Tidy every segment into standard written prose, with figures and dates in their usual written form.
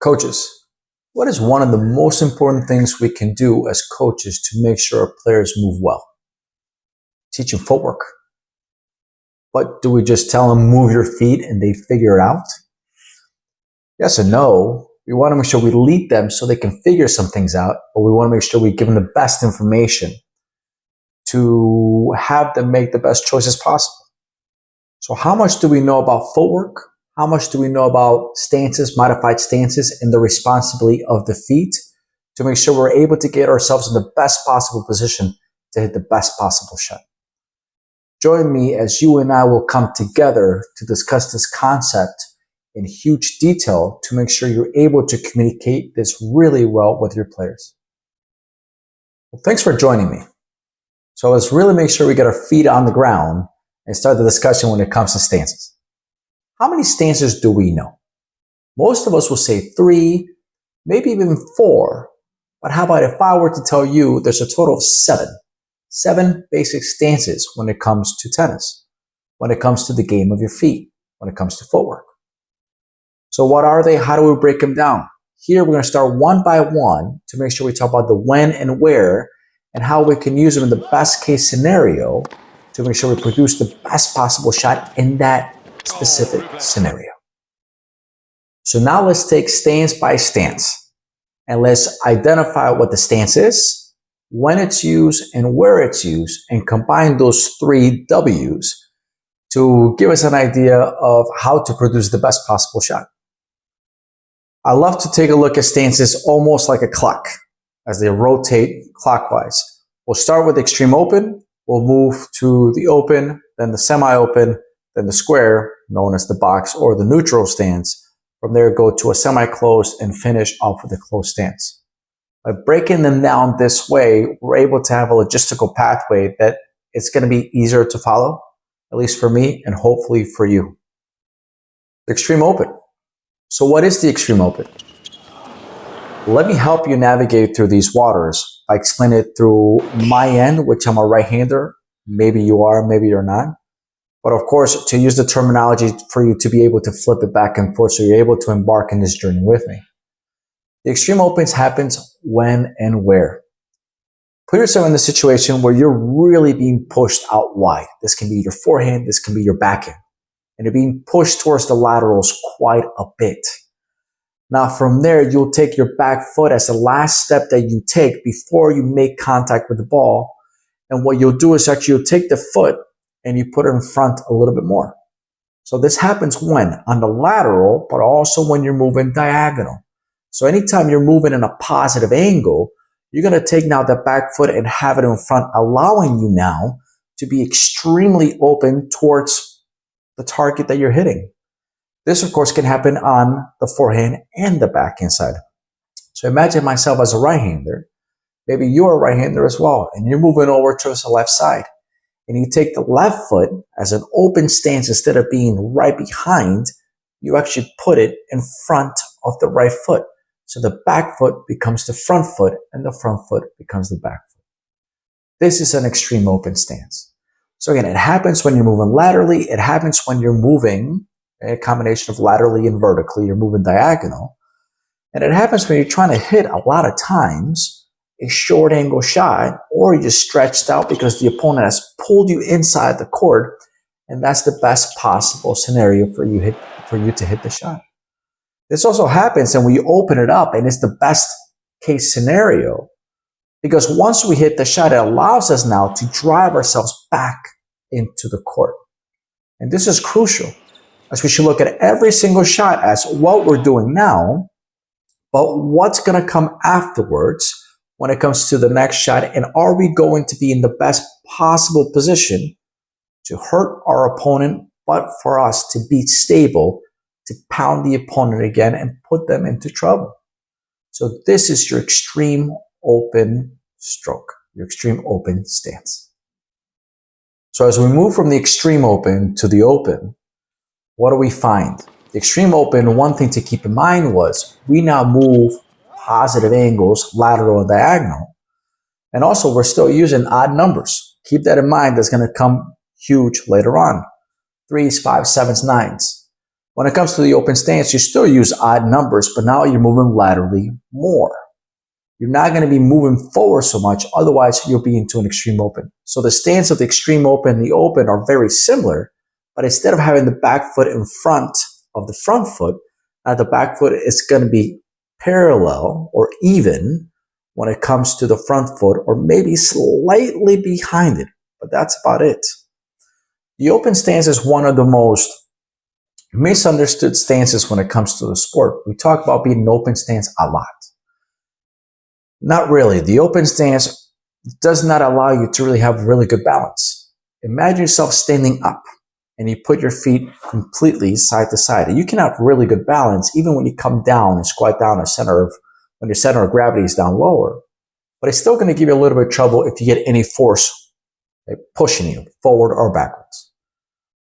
Coaches, what is one of the most important things we can do as coaches to make sure our players move well? Teach them footwork. But do we just tell them move your feet and they figure it out? Yes and no. We want to make sure we lead them so they can figure some things out, but we want to make sure we give them the best information to have them make the best choices possible. So how much do we know about footwork? How much do we know about stances, modified stances, and the responsibility of the feet to make sure we're able to get ourselves in the best possible position to hit the best possible shot? Join me as you and I will come together to discuss this concept in huge detail to make sure you're able to communicate this really well with your players. Well, thanks for joining me. So let's really make sure we get our feet on the ground and start the discussion when it comes to stances. How many stances do we know? Most of us will say 3, maybe even 4. But how about if I were to tell you there's a total of 7? 7 basic stances when it comes to tennis, when it comes to the game of your feet, when it comes to footwork. So what are they? How do we break them down? Here we're going to start one by one to make sure we talk about the when and where and how we can use them in the best case scenario to make sure we produce the best possible shot in that specific scenario. So now let's take stance by stance and let's identify what the stance is, when it's used, and where it's used, and combine those 3 W's to give us an idea of how to produce the best possible shot. I love to take a look at stances almost like a clock as they rotate clockwise. We'll start with extreme open, we'll move to the open, then the semi-open, then the square, known as the box or the neutral stance. From there, go to a semi-closed and finish off with a closed stance. By breaking them down this way, we're able to have a logistical pathway that it's going to be easier to follow, at least for me and hopefully for you. The extreme open. So what is the extreme open? Let me help you navigate through these waters. I explain it through my end, which I'm a right-hander. Maybe you are, maybe you're not. But of course, to use the terminology for you to be able to flip it back and forth so you're able to embark in this journey with me. The extreme opens happens when and where. Put yourself in the situation where you're really being pushed out wide. This can be your forehand, this can be your backhand. And you're being pushed towards the laterals quite a bit. Now from there, you'll take your back foot as the last step that you take before you make contact with the ball. And what you'll do is actually you'll take the foot and you put it in front a little bit more. So this happens when? On the lateral, but also when you're moving diagonal. So anytime you're moving in a positive angle, you're going to take now the back foot and have it in front, allowing you now to be extremely open towards the target that you're hitting. This, of course, can happen on the forehand and the backhand side. So imagine myself as a right-hander. Maybe you're a right-hander as well, and you're moving over towards the left side. And you take the left foot as an open stance instead of being right behind, you actually put it in front of the right foot. So the back foot becomes the front foot, and the front foot becomes the back foot. This is an extreme open stance. So again, it happens when you're moving laterally. It happens when you're moving a combination of laterally and vertically. You're moving diagonal. And it happens when you're trying to hit a lot of times a short angle shot, or you just stretched out because the opponent has pulled you inside the court. And that's the best possible scenario for you to hit the shot. This also happens and we open it up, and it's the best case scenario. Because once we hit the shot, it allows us now to drive ourselves back into the court. And this is crucial, as we should look at every single shot as what we're doing now, but what's going to come afterwards when it comes to the next shot, and are we going to be in the best possible position to hurt our opponent, but for us to be stable, to pound the opponent again and put them into trouble. So this is your extreme open stroke, your extreme open stance. So as we move from the extreme open to the open, what do we find? The extreme open, one thing to keep in mind was we now move positive angles, lateral and diagonal. And also we're still using odd numbers. Keep that in mind. That's going to come huge later on. 3s, 5s, 7s, 9s. When it comes to the open stance, you still use odd numbers, but now you're moving laterally more. You're not going to be moving forward so much, otherwise you'll be into an extreme open. So the stance of the extreme open and the open are very similar, but instead of having the back foot in front of the front foot, the back foot is going to be parallel or even when it comes to the front foot, or maybe slightly behind it, but that's about it. The open stance is one of the most misunderstood stances when it comes to the sport. We talk about being an open stance a lot. Not really. The open stance does not allow you to really have really good balance. Imagine yourself standing up and you put your feet completely side to side. And you can have really good balance even when you come down and squat down when your center of gravity is down lower. But it's still going to give you a little bit of trouble if you get any force pushing you forward or backwards.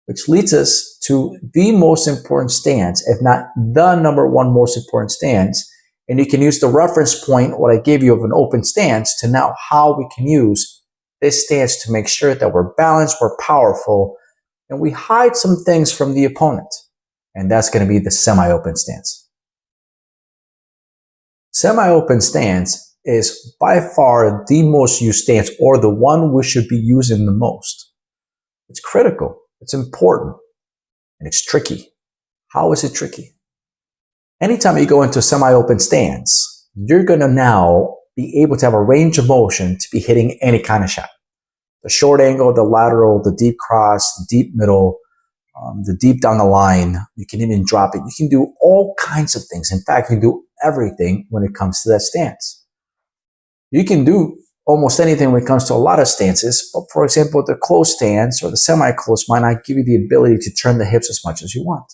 Which leads us to the most important stance, if not the number one most important stance. And you can use the reference point, what I gave you of an open stance, to now how we can use this stance to make sure that we're balanced, we're powerful, and we hide some things from the opponent. And that's going to be the semi-open stance. Semi-open stance is by far the most used stance, or the one we should be using the most. It's critical, it's important, and it's tricky. How is it tricky? Anytime you go into a semi-open stance, you're going to now be able to have a range of motion to be hitting any kind of shot. The short angle, the lateral, the deep cross, the deep middle, the deep down the line. You can even drop it. You can do all kinds of things. In fact, you can do everything when it comes to that stance. You can do almost anything when it comes to a lot of stances, but for example, the closed stance or the semi-closed might not give you the ability to turn the hips as much as you want.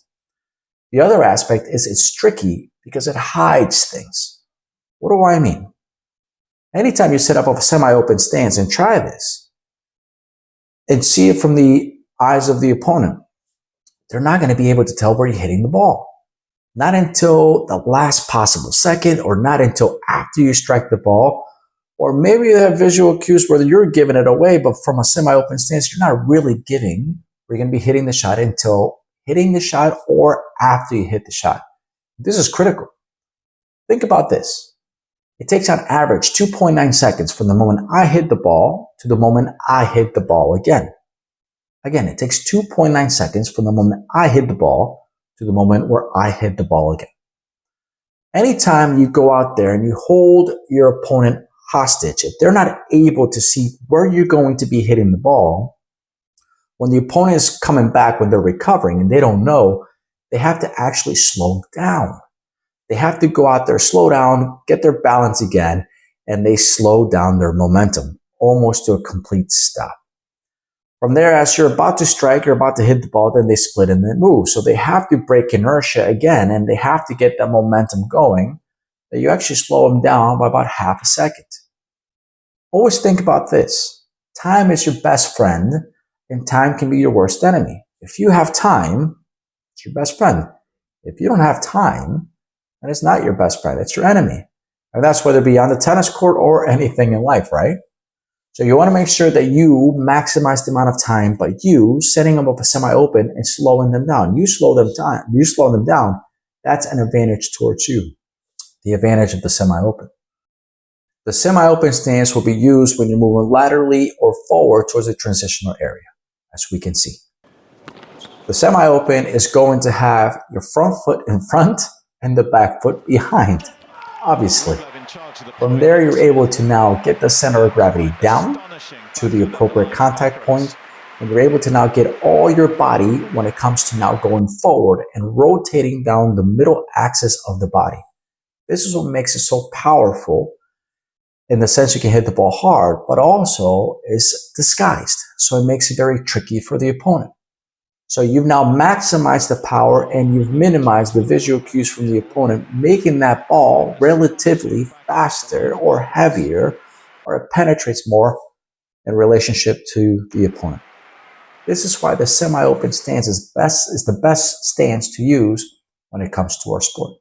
The other aspect is it's tricky because it hides things. What do I mean? Anytime you set up a semi-open stance and try this and see it from the eyes of the opponent, they're not going to be able to tell where you're hitting the ball. Not until the last possible second, or not until after you strike the ball, or maybe you have visual cues where you're giving it away, but from a semi-open stance, you're not really giving where you're going to be hitting the shot until hitting the shot or after you hit the shot. This is critical. Think about this. It takes on average 2.9 seconds from the moment I hit the ball to the moment I hit the ball again. Again, it takes 2.9 seconds from the moment I hit the ball to the moment where I hit the ball again. Anytime you go out there and you hold your opponent hostage, if they're not able to see where you're going to be hitting the ball, when the opponent is coming back, when they're recovering and they don't know, they have to actually slow down. They have to go out there, slow down, get their balance again, and they slow down their momentum almost to a complete stop. From there, as you're about to strike, you're about to hit the ball, then they split and then move. So they have to break inertia again, and they have to get that momentum going, that you actually slow them down by about half a second. Always think about this. Time is your best friend, and time can be your worst enemy. If you have time, it's your best friend. If you don't have time, then it's not your best friend, it's your enemy. And that's whether it be on the tennis court or anything in life, right? So you want to make sure that you maximize the amount of time by you setting them up a semi-open and slowing them down. You slow them down, that's an advantage towards you. The advantage of the semi-open. The semi-open stance will be used when you're moving laterally or forward towards the transitional area, as we can see. The semi-open is going to have your front foot in front and the back foot behind, obviously. From there, you're able to now get the center of gravity down to the appropriate contact point, and you're able to now get all your body when it comes to now going forward and rotating down the middle axis of the body. This is what makes it so powerful in the sense you can hit the ball hard, but also is disguised. So it makes it very tricky for the opponent. So you've now maximized the power and you've minimized the visual cues from the opponent, making that ball relatively faster or heavier, or it penetrates more in relationship to the opponent. This is why the semi-open stance is the best stance to use when it comes to our sport.